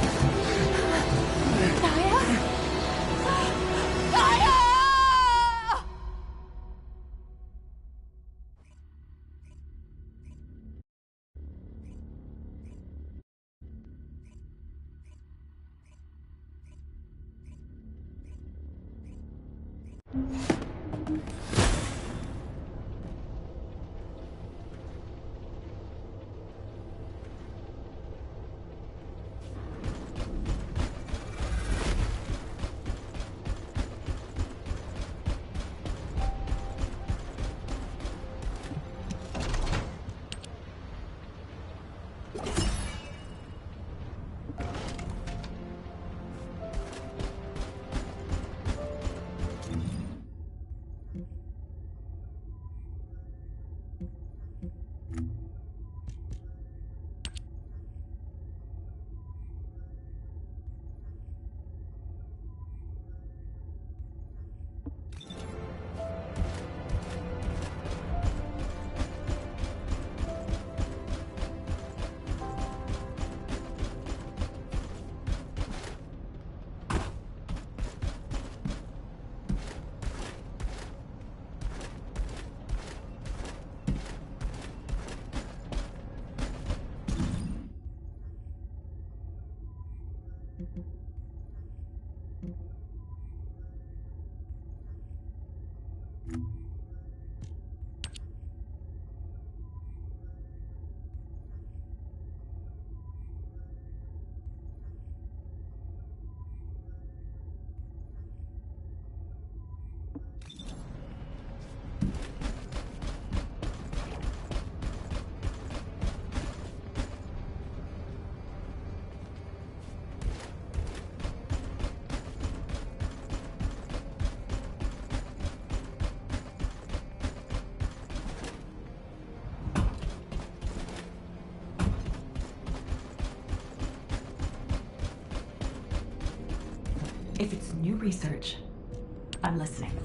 If it's new research, I'm listening.